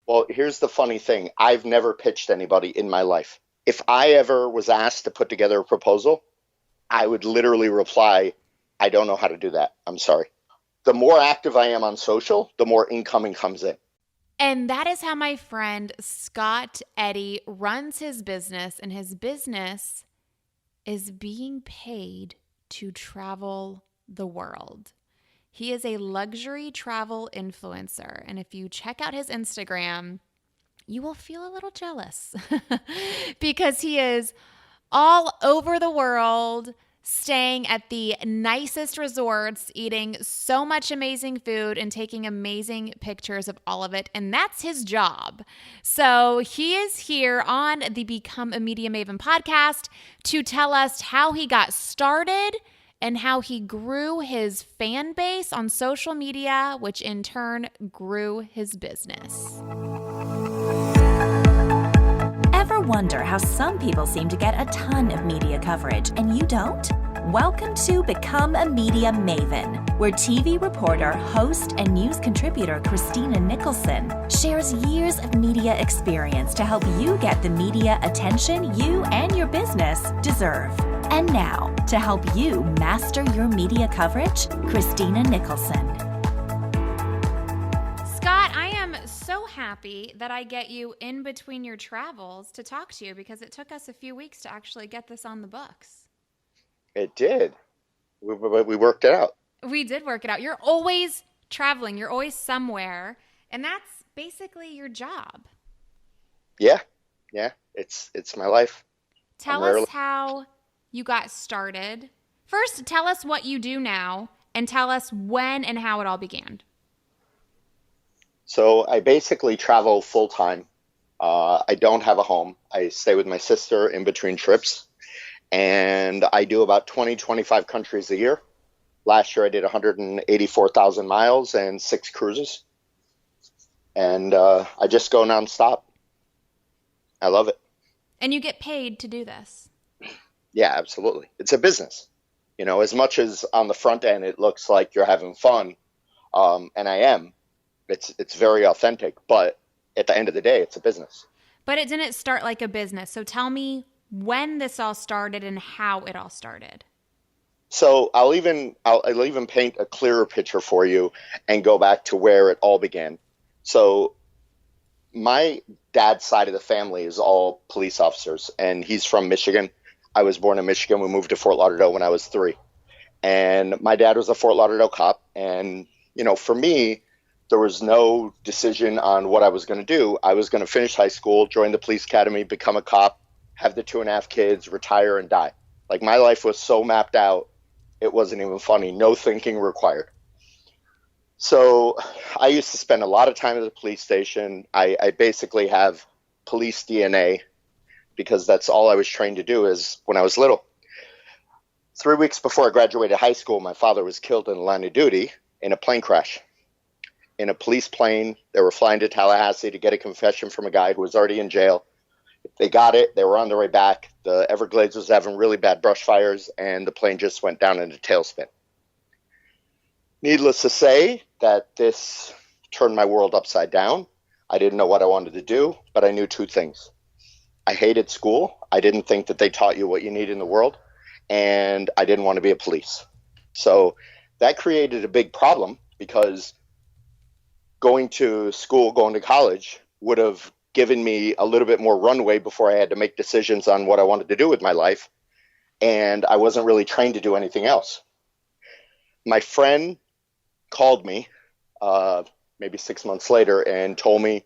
Well, here's the funny thing. I've never pitched anybody in my life. If I ever was asked to put together a proposal, I would literally reply, I don't know how to do that. I'm sorry. The more active I am on social, the more incoming comes in. And that is how my friend Scott Eddy runs his business, and his business is being paid to travel the world. He is a luxury travel influencer. And if you check out his Instagram, you will feel a little jealous because he is all over the world, staying at the nicest resorts, eating so much amazing food, and taking amazing pictures of all of it. And that's his job. So he is here on the Become a Media Maven podcast to tell us how he got started and how he grew his fan base on social media, which in turn grew his business. Ever wonder how some people seem to get a ton of media coverage and you don't? Welcome to Become a Media Maven, where TV reporter, host, and news contributor Christina Nicholson shares years of media experience to help you get the media attention you and your business deserve. And now, to help you master your media coverage, Christina Nicholson. Scott, I am so happy that I get you in between your travels to talk to you because it took us a few weeks to actually get this on the books. It did. We worked it out. We did work it out. You're always traveling. You're always somewhere. And that's basically your job. Yeah. Yeah. It's my life. Tell us how you got started. First, tell us what you do now and tell us when and how it all began. So I basically travel full time. I don't have a home. I stay with my sister in between trips. And I do about 25 countries a year. Last year I did 184,000 miles and 6 cruises. And I just go nonstop. I love it. And you get paid to do this. Yeah, absolutely. It's a business. You know, as much as on the front end it looks like you're having fun, and I am, it's very authentic. But at the end of the day, it's a business. But it didn't start like a business. So tell me when this all started and how it all started. So I'll even paint a clearer picture for you and go back to where it all began. So my dad's side of the family is all police officers, and he's from Michigan. I was born in Michigan. We moved to Fort Lauderdale when I was 3. And my dad was a Fort Lauderdale cop. And, you know, for me, there was no decision on what I was going to do. I was going to finish high school, join the police academy, become a cop, have the 2.5 kids, retire, and die. Like, my life was so mapped out, it wasn't even funny. No thinking required. So I used to spend a lot of time at the police station. I basically have police DNA because that's all I was trained to do is when I was little. 3 weeks before I graduated high school, my father was killed in the line of duty in a plane crash. In a police plane, they were flying to Tallahassee to get a confession from a guy who was already in jail. They got it. They were on their way back. The Everglades was having really bad brush fires, and the plane just went down in a tailspin. Needless to say that this turned my world upside down. I didn't know what I wanted to do, but I knew 2 things. I hated school. I didn't think that they taught you what you need in the world, and I didn't want to be a police. So that created a big problem because going to school, going to college would have given me a little bit more runway before I had to make decisions on what I wanted to do with my life. And I wasn't really trained to do anything else. My friend called me maybe 6 months later and told me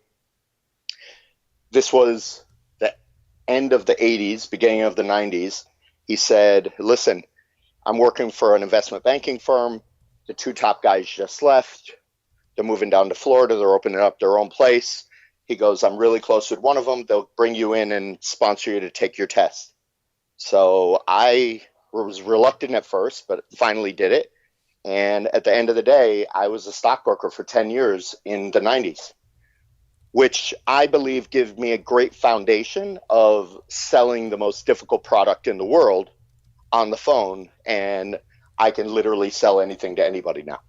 this was the end of the 80s, beginning of the 90s. He said, listen, I'm working for an investment banking firm. The 2 top guys just left. They're moving down to Florida. They're opening up their own place. He goes, I'm really close with one of them. They'll bring you in and sponsor you to take your test. So I was reluctant at first, but finally did it. And at the end of the day, I was a stockbroker for 10 years in the 90s, which I believe gave me a great foundation of selling the most difficult product in the world on the phone. And I can literally sell anything to anybody now.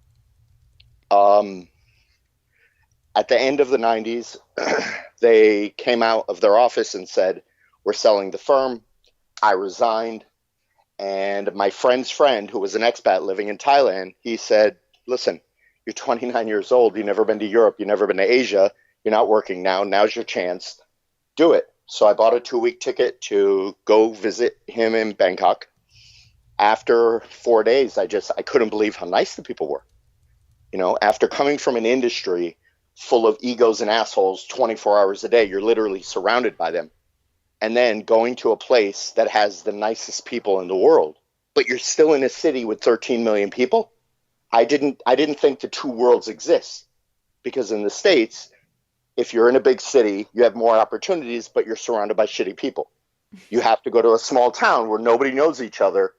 At the end of the 90s, they came out of their office and said, we're selling the firm. I resigned. And my friend's friend, who was an expat living in Thailand, he said, listen, you're 29 years old. You've never been to Europe. You've never been to Asia. You're not working now. Now's your chance. Do it. So I bought a 2-week ticket to go visit him in Bangkok. After 4 days, I couldn't believe how nice the people were. You know, after coming from an industry full of egos and assholes 24 hours a day, you're literally surrounded by them. And then going to a place that has the nicest people in the world, but you're still in a city with 13 million people. I didn't think the two worlds exist, because in the States, if you're in a big city, you have more opportunities, but you're surrounded by shitty people. You have to go to a small town where nobody knows each other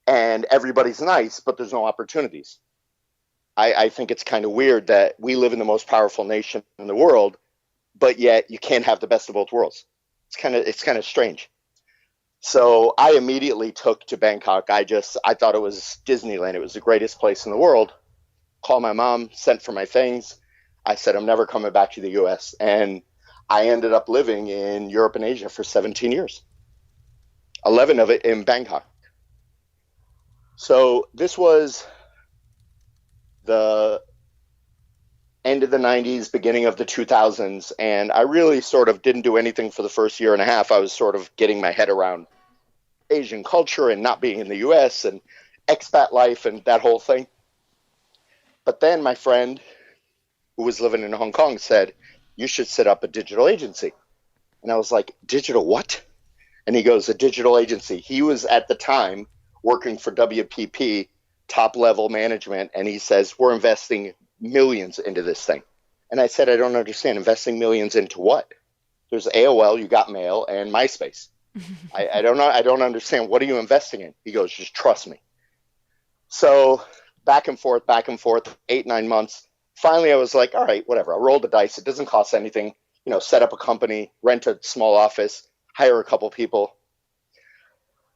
and everybody's nice, but there's no opportunities. I think it's kind of weird that we live in the most powerful nation in the world, but yet you can't have the best of both worlds. It's kind of strange. So I immediately took to Bangkok. I thought it was Disneyland. It was the greatest place in the world. Called my mom, sent for my things. I said, I'm never coming back to the US. And I ended up living in Europe and Asia for 17 years, 11 of it in Bangkok. So this was the end of the 90s, beginning of the 2000s, and I really sort of didn't do anything for the first year and a half. I was sort of getting my head around Asian culture and not being in the US and expat life and that whole thing. But then my friend, who was living in Hong Kong, said, you should set up a digital agency. And I was like, digital what? And he goes, a digital agency. He was at the time working for WPP, top level management, and he says, we're investing millions into this thing. And I said, I don't understand. Investing millions into what? There's AOL, You Got Mail, and MySpace. I don't know. I don't understand. What are you investing in? He goes, just trust me. So back and forth, 8-9 months. Finally, I was like, all right, whatever. I'll roll the dice. It doesn't cost anything. You know, set up a company, rent a small office, hire a couple people.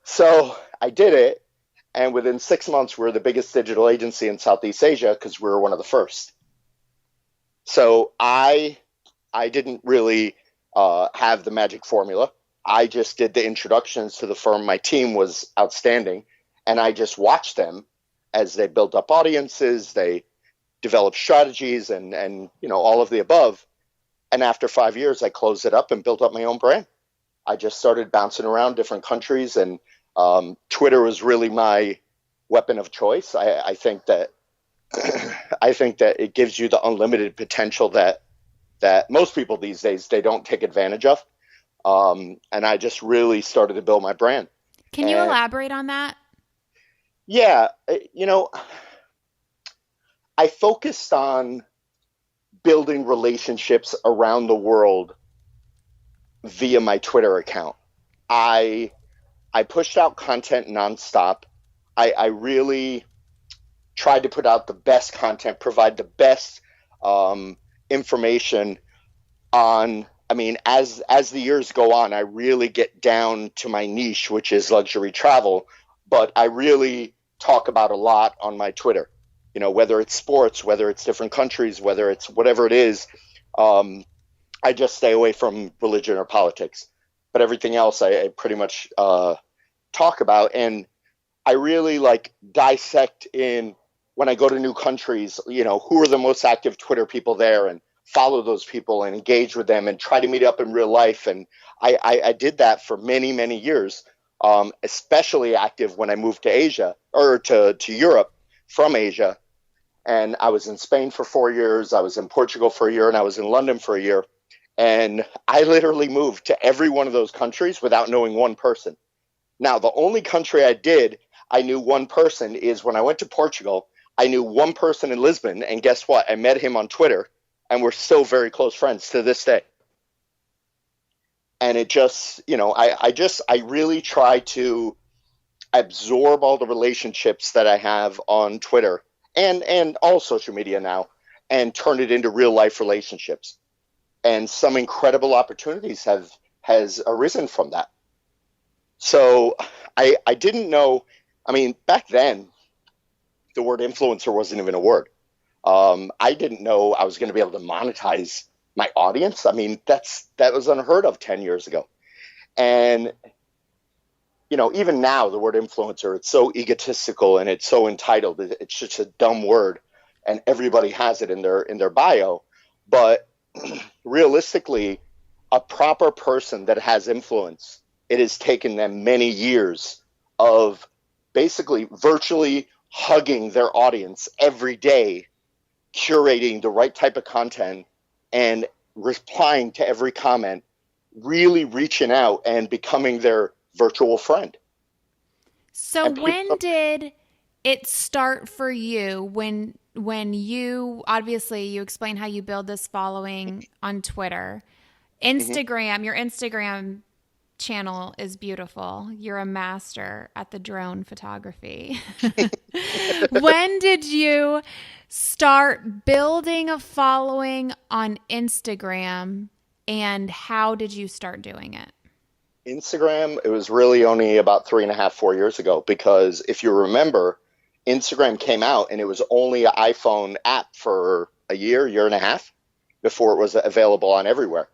So I did it. And within 6 months, we were the biggest digital agency in Southeast Asia because we were one of the first. So I didn't really have the magic formula. I just did the introductions to the firm. My team was outstanding. And I just watched them as they built up audiences, they developed strategies and you know, all of the above. And after 5 years, I closed it up and built up my own brand. I just started bouncing around different countries, and Twitter was really my weapon of choice. I think that it gives you the unlimited potential that most people these days, they don't take advantage of. And I just really started to build my brand. Can you elaborate on that? Yeah. You know, I focused on building relationships around the world via my Twitter account. I pushed out content nonstop. I really tried to put out the best content, provide the best information on, I mean, as the years go on, I really get down to my niche, which is luxury travel, but I really talk about a lot on my Twitter, you know, whether it's sports, whether it's different countries, whether it's whatever it is. I just stay away from religion or politics, but everything else I pretty much talk about. And I really like dissect in when I go to new countries, you know, who are the most active Twitter people there, and follow those people and engage with them and try to meet up in real life. And I did that for many, many years, especially active when I moved to Asia or to Europe from Asia. And I was in Spain for 4 years. I was in Portugal for a year, and I was in London for a year. And I literally moved to every one of those countries without knowing one person. Now, the only country I knew one person is when I went to Portugal. I knew one person in Lisbon, and guess what? I met him on Twitter, and we're still very close friends to this day. And it just, you know, I really try to absorb all the relationships that I have on Twitter and all social media now, and turn it into real life relationships. And some incredible opportunities has arisen from that. So I didn't know, I mean, back then, the word influencer wasn't even a word. I didn't know I was going to be able to monetize my audience. I mean, that was unheard of 10 years ago. And, even now the word influencer, it's so egotistical and it's so entitled. It's just a dumb word and everybody has it in their bio. But realistically, a proper person that has influence, it has taken them many years of basically virtually hugging their audience every day, curating the right type of content and replying to every comment, really reaching out and becoming their virtual friend. So when did it start for you when you, obviously you explain how you build this following on Twitter, Instagram, your Instagram channel is beautiful. You're a master at the drone photography. When did you start building a following on Instagram and how did you start doing it? Instagram, it was really only about 3.5, 4 years ago, because if you remember, Instagram came out and it was only an iPhone app for a year and a half before it was available on everywhere.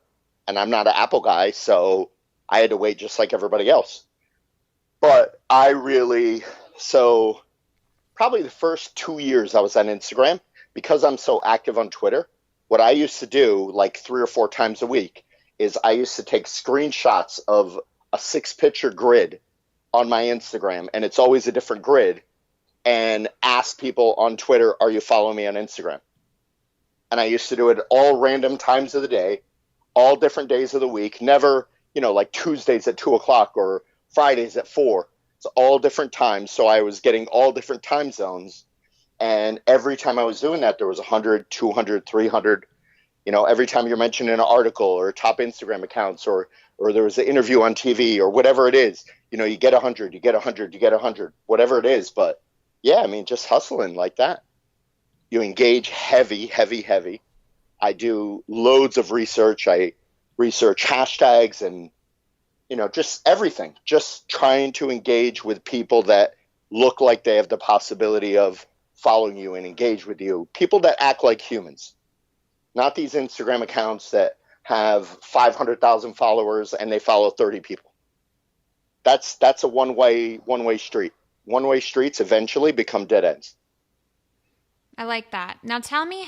And I'm not an Apple guy, so I had to wait just like everybody else. But so probably the first 2 years I was on Instagram, because I'm so active on Twitter, what I used to do like 3 or 4 times a week is I used to take screenshots of a 6-picture grid on my Instagram, and it's always a different grid, and ask people on Twitter, are you following me on Instagram? And I used to do it all random times of the day, all different days of the week, never, like Tuesdays at 2:00 or Fridays at 4. It's all different times. So I was getting all different time zones. And every time I was doing that, there was 100, 200, 300, every time you're mentioning an article or top Instagram accounts or there was an interview on TV or whatever it is, you get 100, you get 100, you get 100, whatever it is. But yeah, I mean, just hustling like that. You engage heavy. I do loads of research. I research hashtags and, just everything, just trying to engage with people that look like they have the possibility of following you and engage with you. People that act like humans, not these Instagram accounts that have 500,000 followers and they follow 30 people. That's a one-way street. One-way streets eventually become dead ends. I like that. Now tell me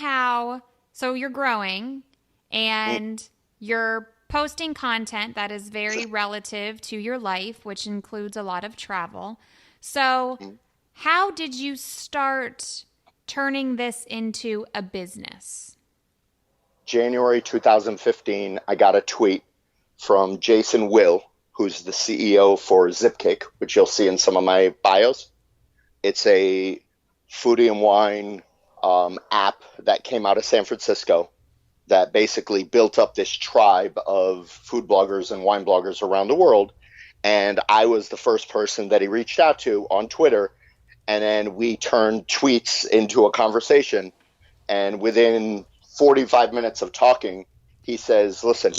so you're growing and you're posting content that is very relative to your life, which includes a lot of travel. So how did you start turning this into a business? January 2015, I got a tweet from Jason Will, who's the CEO for Zipkick, which you'll see in some of my bios. It's a foodie and wine app that came out of San Francisco that basically built up this tribe of food bloggers and wine bloggers around the world. And I was the first person that he reached out to on Twitter. And then we turned tweets into a conversation. And within 45 minutes of talking, he says, listen,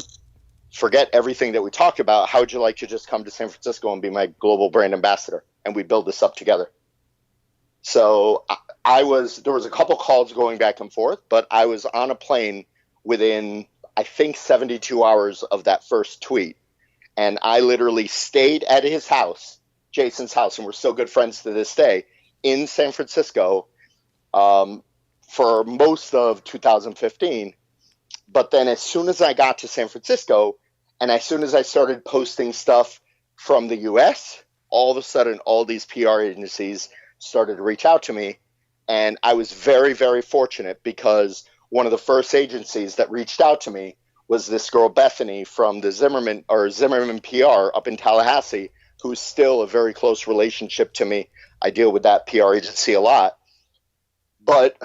forget everything that we talked about. How would you like to just come to San Francisco and be my global brand ambassador? And we build this up together. So there was a couple calls going back and forth, but I was on a plane within, I think, 72 hours of that first tweet. And I literally stayed at his house, Jason's house, and we're still good friends to this day, in San Francisco for most of 2015. But then as soon as I got to San Francisco and as soon as I started posting stuff from the US, all of a sudden all these PR agencies started to reach out to me. And I was very, very fortunate because one of the first agencies that reached out to me was this girl, Bethany, from the Zimmerman PR up in Tallahassee, who's still a very close relationship to me. I deal with that PR agency a lot. But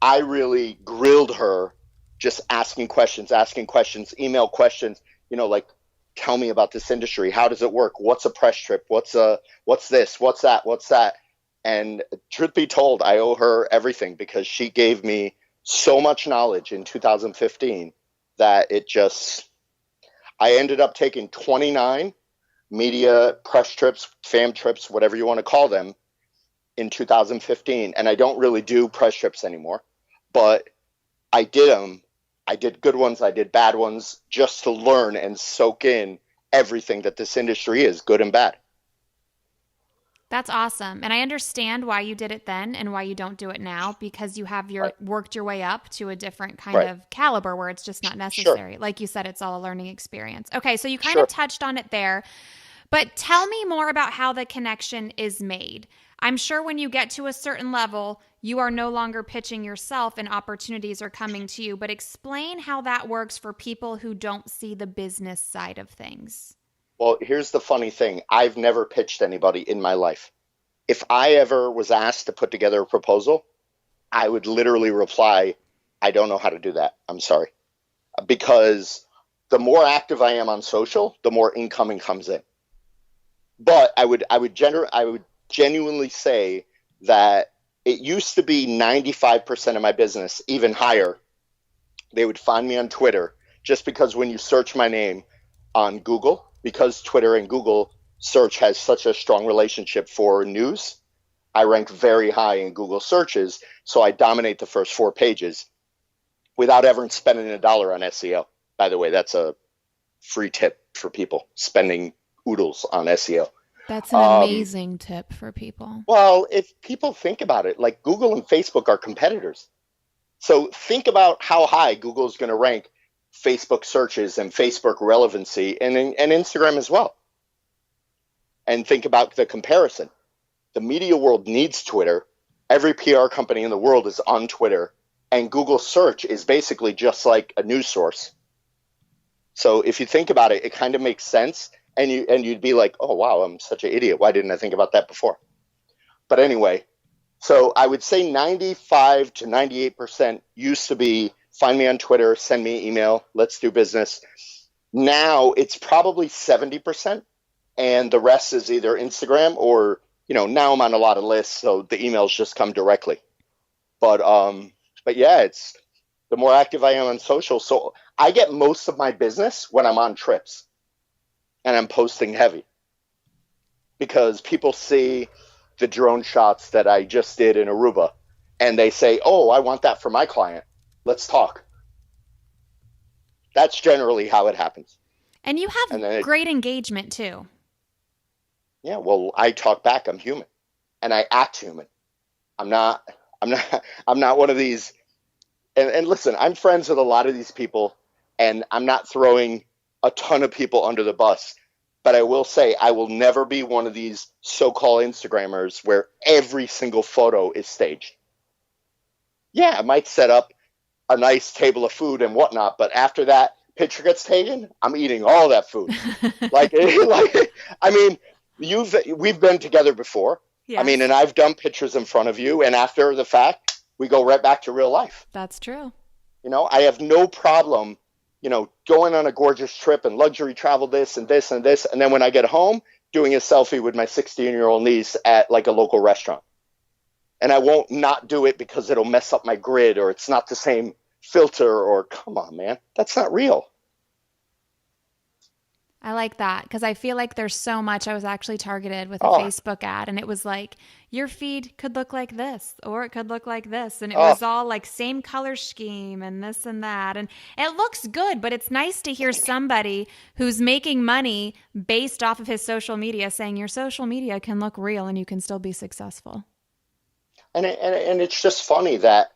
I really grilled her, just asking questions, email questions, like, tell me about this industry. How does it work? What's a press trip? What's this? What's that? And truth be told, I owe her everything because she gave me so much knowledge in 2015 that I ended up taking 29 media press trips, fam trips, whatever you want to call them, in 2015. And I don't really do press trips anymore. but I did them. I did good ones, I did bad ones, just to learn and soak in everything that this industry is, good and bad. That's awesome. And I understand why you did it then and why you don't do it now, because you have worked your way up to a different kind of caliber where it's just not necessary. Sure. Like you said, it's all a learning experience. Okay, so you kind of touched on it there, but tell me more about how the connection is made. I'm sure when you get to a certain level, you are no longer pitching yourself and opportunities are coming to you, but explain how that works for people who don't see the business side of things. Well, here's the funny thing. I've never pitched anybody in my life. If I ever was asked to put together a proposal, I would literally reply, I don't know how to do that. I'm sorry. Because the more active I am on social, the more incoming comes in. But I would genuinely say that it used to be 95% of my business, even higher. They would find me on Twitter, just because when you search my name on Google, because Twitter and Google search has such a strong relationship for news, I rank very high in Google searches, so I dominate the first 4 pages without ever spending $1 on SEO. By the way, that's a free tip for people, spending oodles on SEO. That's an amazing tip for people. Well, if people think about it, like Google and Facebook are competitors. So think about how high Google is going to rank Facebook searches and Facebook relevancy and Instagram as well. And think about the comparison. The media world needs Twitter. Every PR company in the world is on Twitter. And Google search is basically just like a news source. So if you think about it, it kind of makes sense. And you'd be like, oh, wow, I'm such an idiot. Why didn't I think about that before? But anyway, so I would say 95 to 98% used to be find me on Twitter, send me an email, let's do business. Now it's probably 70%. And the rest is either Instagram or, now I'm on a lot of lists. So the emails just come directly. But yeah, it's the more active I am on social. So I get most of my business when I'm on trips. And I'm posting heavy because people see the drone shots that I just did in Aruba and they say, oh, I want that for my client. Let's talk. That's generally how it happens. And you have great engagement too. Yeah, well, I talk back. I'm human and I act human. I'm not one of these. And listen, I'm friends with a lot of these people and I'm not throwing a ton of people under the bus. But I will say I will never be one of these so-called Instagrammers where every single photo is staged. Yeah, I might set up a nice table of food and whatnot, but after that picture gets taken, I'm eating all that food. We've been together before. Yes. And I've done pictures in front of you, and after the fact, we go right back to real life. That's true. I have no problem going on a gorgeous trip and luxury travel this and this and this. And then when I get home, doing a selfie with my 16-year-old niece at like a local restaurant. And I won't not do it because it'll mess up my grid or it's not the same filter or come on, man, that's not real. I like that because I feel like there's so much. I was actually targeted with a Facebook ad and it was like, your feed could look like this or it could look like this. And it was all like same color scheme and this and that. And it looks good, but it's nice to hear somebody who's making money based off of his social media saying your social media can look real and you can still be successful. And it's just funny that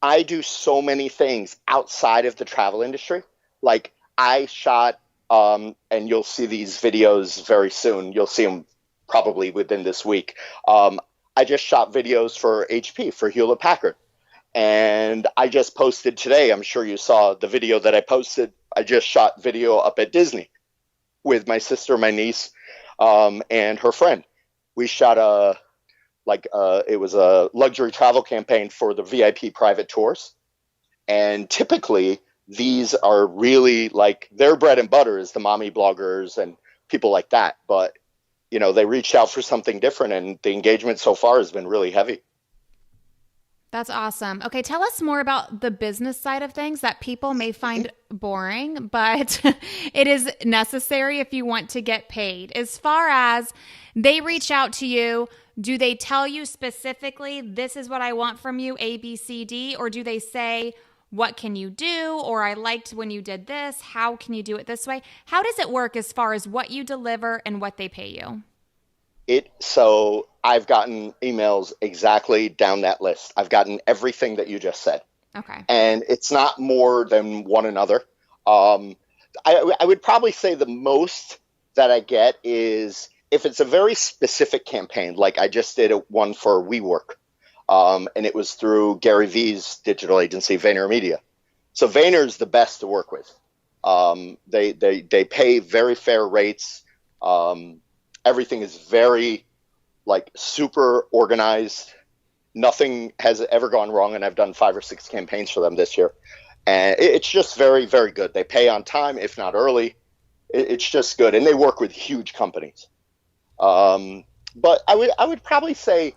I do so many things outside of the travel industry. Like I shot and you'll see these videos very soon. You'll see them probably within this week. I just shot videos for HP, for Hewlett Packard. And I just posted today, I'm sure you saw the video that I posted. I just shot video up at Disney with my sister, my niece, and her friend. We shot it was a luxury travel campaign for the VIP private tours. And typically these are really like their bread and butter is the mommy bloggers and people like that. But, they reached out for something different and the engagement so far has been really heavy. That's awesome. Okay, tell us more about the business side of things that people may find boring, but it is necessary if you want to get paid. As far as they reach out to you, do they tell you specifically, this is what I want from you, A, B, C, D? Or do they say, what can you do? Or I liked when you did this. How can you do it this way? How does it work as far as what you deliver and what they pay you? So I've gotten emails exactly down that list. I've gotten everything that you just said. Okay. And it's not more than one another. I would probably say the most that I get is if it's a very specific campaign, like I just did one for WeWork, and it was through Gary Vee's digital agency, VaynerMedia. So Vayner's the best to work with. They pay very fair rates. Everything is very super organized. Nothing has ever gone wrong, and I've done 5 or 6 campaigns for them this year. And it's just very, very good. They pay on time, if not early. It's just good, and they work with huge companies. But I would probably say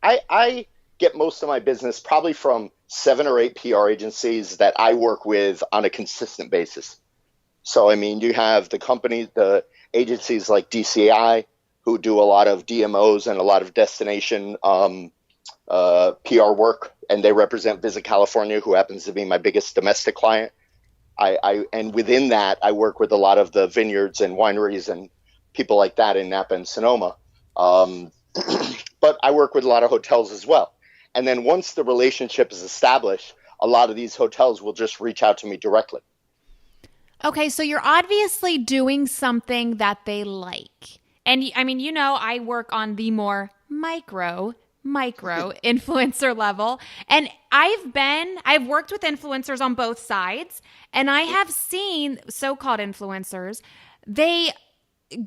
I get most of my business probably from 7 or 8 PR agencies that I work with on a consistent basis. So, I mean, you have the agencies like DCI, who do a lot of DMOs and a lot of destination PR work, and they represent Visit California, who happens to be my biggest domestic client. And within that, I work with a lot of the vineyards and wineries and people like that in Napa and Sonoma. But I work with a lot of hotels as well. And then once the relationship is established, a lot of these hotels will just reach out to me directly. Okay, so you're obviously doing something that they like. And I mean, I work on the more micro influencer level. And I've worked with influencers on both sides. And I have seen so-called influencers, they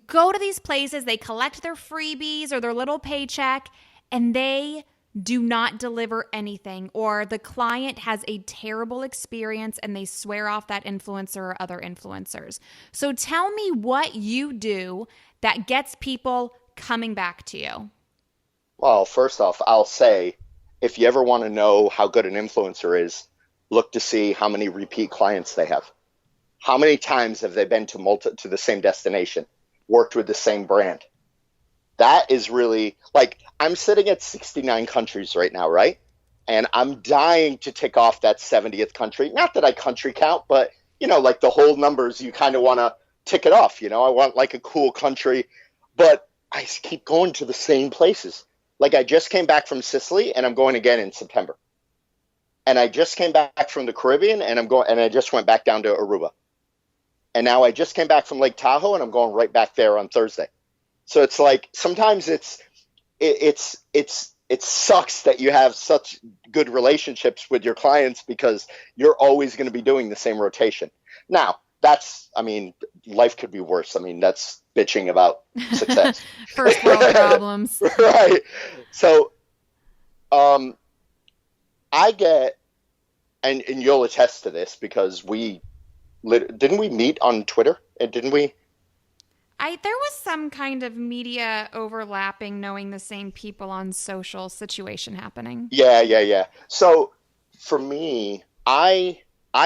go to these places, they collect their freebies or their little paycheck, and they do not deliver anything, or the client has a terrible experience and they swear off that influencer or other influencers. So tell me what you do that gets people coming back to you. Well, first off, I'll say, if you ever want to know how good an influencer is, look to see how many repeat clients they have. How many times have they been to the same destination, worked with the same brand? That is really, I'm sitting at 69 countries right now, right? And I'm dying to tick off that 70th country. Not that I country count, but, the whole numbers, you kind of want to tick it off. I want a cool country, but I keep going to the same places. I just came back from Sicily, and I'm going again in September. And I just came back from the Caribbean, and I just went back down to Aruba. And now I just came back from Lake Tahoe, and I'm going right back there on Thursday. So it's sometimes it sucks that you have such good relationships with your clients because you're always going to be doing the same rotation. Now, life could be worse. That's bitching about success. First world problems. Right. So I get, and you'll attest to this because didn't we meet on Twitter? Didn't we? There was some kind of media overlapping, knowing the same people on social situation happening. Yeah. So for me, I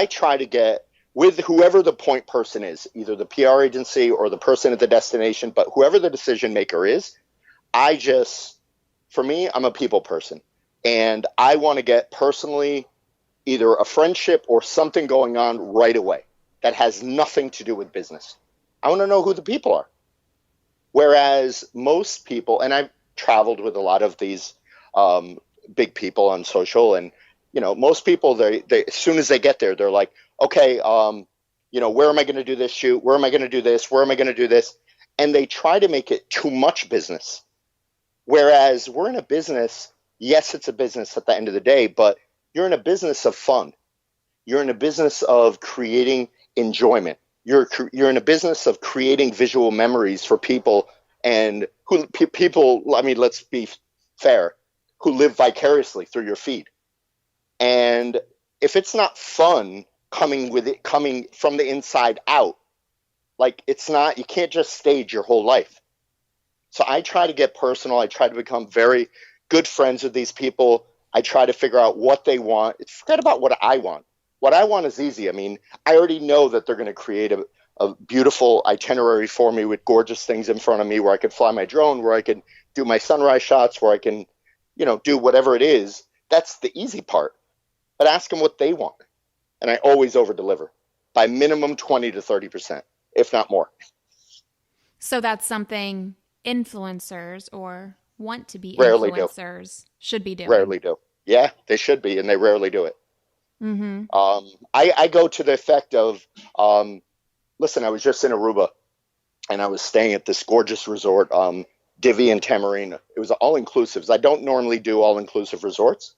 try to get with whoever the point person is, either the PR agency or the person at the destination, but whoever the decision maker is, for me, I'm a people person. And I want to get personally either a friendship or something going on right away that has nothing to do with business. I want to know who the people are. Whereas most people, and I've traveled with a lot of these big people on social, and most people, they as soon as they get there, they're like, okay, where am I going to do this shoot? Where am I going to do this? Where am I going to do this? And they try to make it too much business. Whereas we're in a business, yes, it's a business at the end of the day, but you're in a business of fun. You're in a business of creating enjoyment. You're in a business of creating visual memories for people, and let's be fair, who live vicariously through your feed. And if it's not fun coming from the inside out, you can't just stage your whole life. So I try to get personal. I try to become very good friends with these people. I try to figure out what they want. Forget about what I want. What I want is easy. I already know that they're going to create a beautiful itinerary for me with gorgeous things in front of me where I could fly my drone, where I could do my sunrise shots, where I can, do whatever it is. That's the easy part. But ask them what they want. And I always over deliver by minimum 20 to 30%, if not more. So that's something influencers or want to be Rarely influencers should be doing. Rarely do. Yeah, they should be, and they rarely do it. Mm-hmm. I go to the effect of, listen, I was just in Aruba, and I was staying at this gorgeous resort, Divi and Tamarina. It was all-inclusives. I don't normally do all-inclusive resorts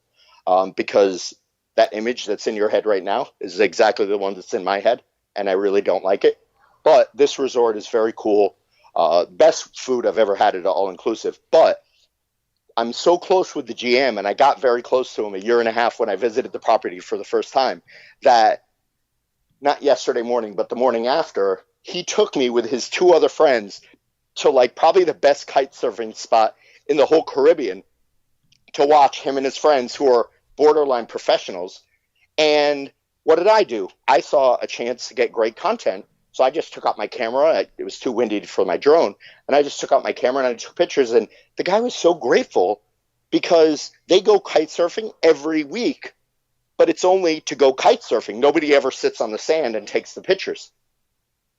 because that image that's in your head right now is exactly the one that's in my head, and I really don't like it. But this resort is very cool. Best food I've ever had at all-inclusive. But I'm so close with the GM, and I got very close to him a year and a half when I visited the property for the first time, that not yesterday morning, but the morning after, he took me with his two other friends to like probably the best kite surfing spot in the whole Caribbean to watch him and his friends who are borderline professionals. And what did I do? I saw a chance to get great content. So I just took out my camera. It was too windy for my drone. And I just took out my camera and I took pictures. And the guy was so grateful because they go kite surfing every week, but it's only to go kite surfing. Nobody ever sits on the sand and takes the pictures.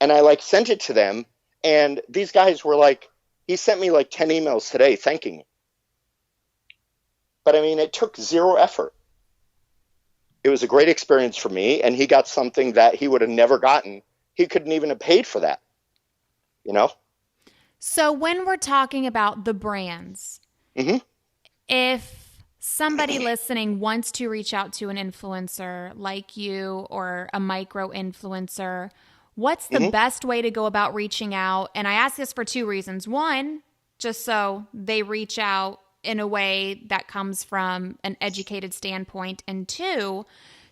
And I like sent it to them. And these guys were like, he sent me like 10 emails today thanking me. But I mean, it took zero effort. It was a great experience for me. And he got something that he would have never gotten. He couldn't even have paid for that, So when we're talking about the brands, mm-hmm. if somebody listening wants to reach out to an influencer like you or a micro influencer, what's the mm-hmm. best way to go about reaching out? And I ask this for two reasons. One, just so they reach out in a way that comes from an educated standpoint. And two,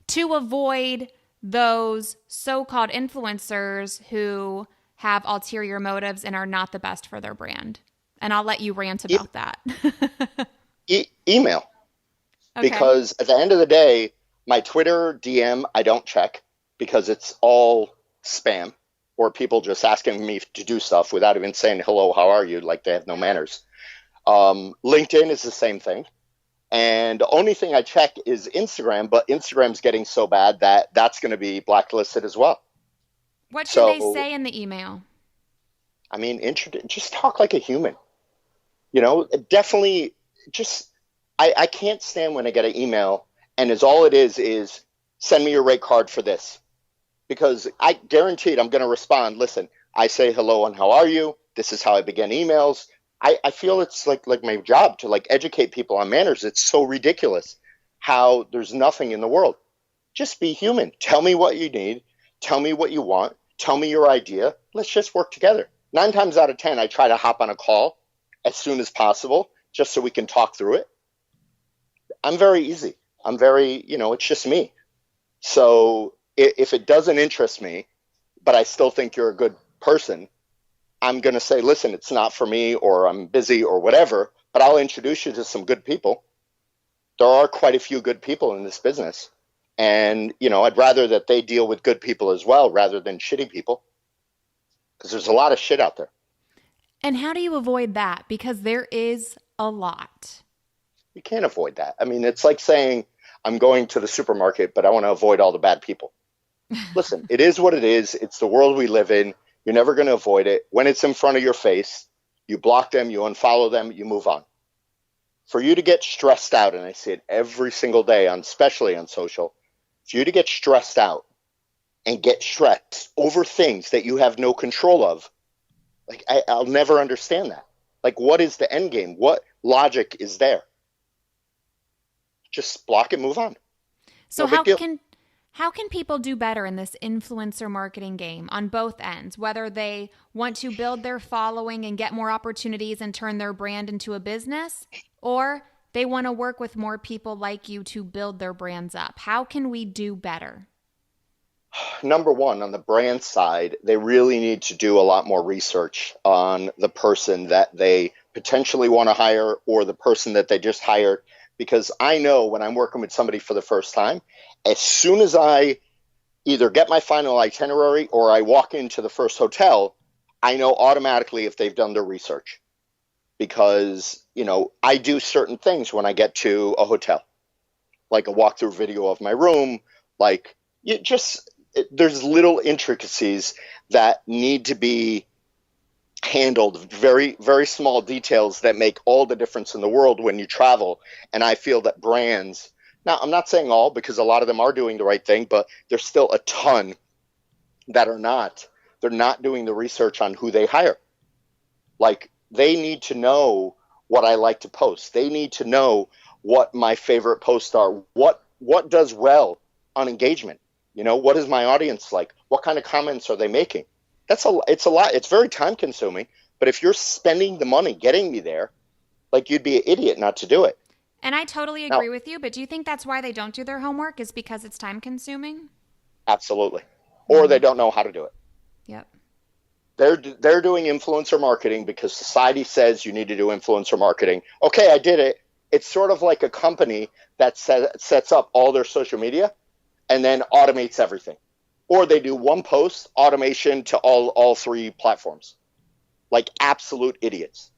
to avoid those so-called influencers who have ulterior motives and are not the best for their brand. And I'll let you rant about that. Email. Okay. Because at the end of the day, my Twitter DM, I don't check because it's all spam or people just asking me to do stuff without even saying, hello, how are you? Like they have no manners. LinkedIn is the same thing. And the only thing I check is Instagram, but Instagram's getting so bad that that's going to be blacklisted as well. What should they say in the email? I mean, just talk like a human. Definitely just, I can't stand when I get an email and all it is send me your rate card for this. Because I guaranteed I'm going to respond, listen, I say hello and how are you? This is how I begin emails. I feel it's like my job to like educate people on manners. It's so ridiculous how there's nothing in the world. Just be human. Tell me what you need. Tell me what you want. Tell me your idea. Let's just work together. 9 times out of 10, I try to hop on a call as soon as possible just so we can talk through it. I'm very easy. I'm very, it's just me. So if it doesn't interest me, but I still think you're a good person, I'm going to say, listen, it's not for me, or I'm busy or whatever, but I'll introduce you to some good people. There are quite a few good people in this business. And, I'd rather that they deal with good people as well rather than shitty people, because there's a lot of shit out there. And how do you avoid that? Because there is a lot. You can't avoid that. I mean, it's like saying I'm going to the supermarket, but I want to avoid all the bad people. Listen, it is what it is. It's the world we live in. You're never going to avoid it. When it's in front of your face, you block them, you unfollow them, you move on. For you to get stressed out, and I see it every single day, especially on social, for you to get stressed out and get stressed over things that you have no control of, like I'll never understand that. Like, what is the end game? What logic is there? Just block it, move on. So how can people do better in this influencer marketing game on both ends, whether they want to build their following and get more opportunities and turn their brand into a business, or they want to work with more people like you to build their brands up? How can we do better? Number one, on the brand side, they really need to do a lot more research on the person that they potentially want to hire or the person that they just hired. Because I know when I'm working with somebody for the first time, as soon as I either get my final itinerary or I walk into the first hotel, I know automatically if they've done their research. because, I do certain things when I get to a hotel, like a walkthrough video of my room, like there's little intricacies that need to be handled, very, very small details that make all the difference in the world when you travel. And I feel that brands, now I'm not saying all, because a lot of them are doing the right thing, but there's still a ton that are not. They're not doing the research on who they hire. Like, they need to know what I like to post. They need to know what my favorite posts are. What does well on engagement? What is my audience like? What kind of comments are they making? It's a lot. It's very time consuming. But if you're spending the money getting me there, like, you'd be an idiot not to do it. And I totally agree with you. But do you think that's why they don't do their homework, is because it's time consuming? Absolutely. Or they don't know how to do it. Yep. They're doing influencer marketing because society says you need to do influencer marketing. Okay, I did it. It's sort of like a company that sets up all their social media and then automates everything. Or they do one post, automation to all three platforms. Like absolute idiots.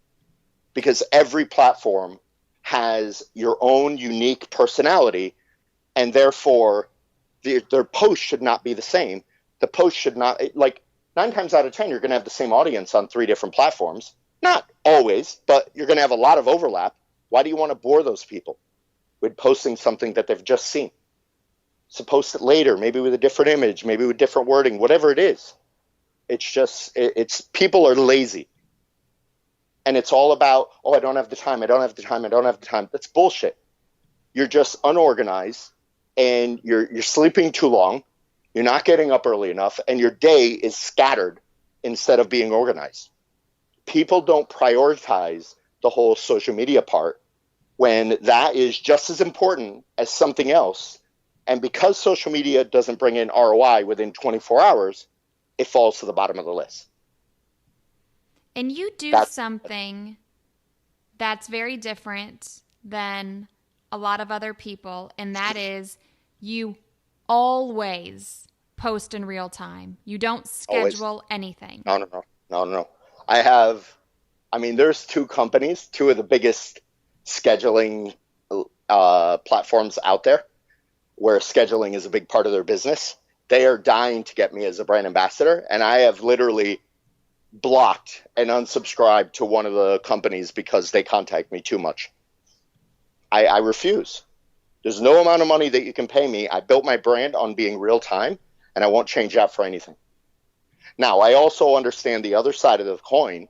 Because every platform has your own unique personality, and therefore their post should not be the same. The post should not, like, 9 times out of 10, you're going to have the same audience on 3 different platforms. Not always, but you're going to have a lot of overlap. Why do you want to bore those people with posting something that they've just seen? So post it later, maybe with a different image, maybe with different wording, whatever it is. It's just, it's people are lazy. And it's all about, I don't have the time. That's bullshit. You're just unorganized, and you're sleeping too long. You're not getting up early enough, and your day is scattered instead of being organized. People don't prioritize the whole social media part when that is just as important as something else. And because social media doesn't bring in ROI within 24 hours, it falls to the bottom of the list. And you do something that's very different than a lot of other people, and that is you always post in real time. You don't schedule anything. No. There's 2 companies, 2 of the biggest scheduling platforms out there, where scheduling is a big part of their business. They are dying to get me as a brand ambassador, and I have literally blocked and unsubscribed to one of the companies because they contact me too much. I refuse. There's no amount of money that you can pay me. I built my brand on being real time, and I won't change that for anything. Now, I also understand the other side of the coin.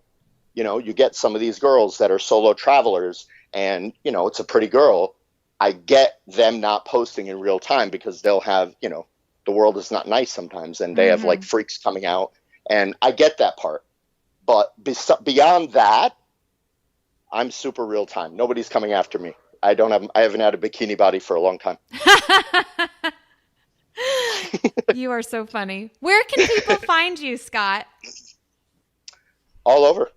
You get some of these girls that are solo travelers, and, it's a pretty girl. I get them not posting in real time because they'll have, the world is not nice sometimes, and they have like freaks coming out, and I get that part. But beyond that, I'm super real time. Nobody's coming after me. I haven't had a bikini body for a long time. You are so funny. Where can people find you, Scott? All over.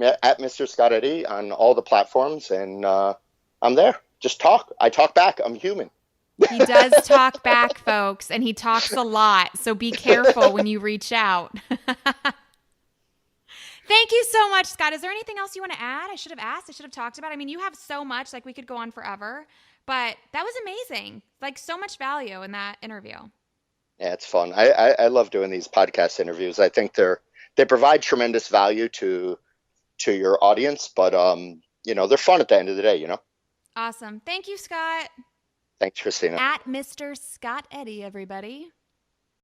At Mr. Scott Eddy on all the platforms, and I'm there. Just talk. I talk back. I'm human. He does talk back, folks, and he talks a lot, so be careful when you reach out. Thank you so much, Scott. Is there anything else you want to add? I should have asked. I should have talked about. You have so much, like we could go on forever, but that was amazing. Like, so much value in that interview. Yeah, it's fun. I love doing these podcast interviews. I think they provide tremendous value to your audience, but they're fun at the end of the day, Awesome. Thank you, Scott. Thanks, Christina. At Mr. Scott Eddy, everybody.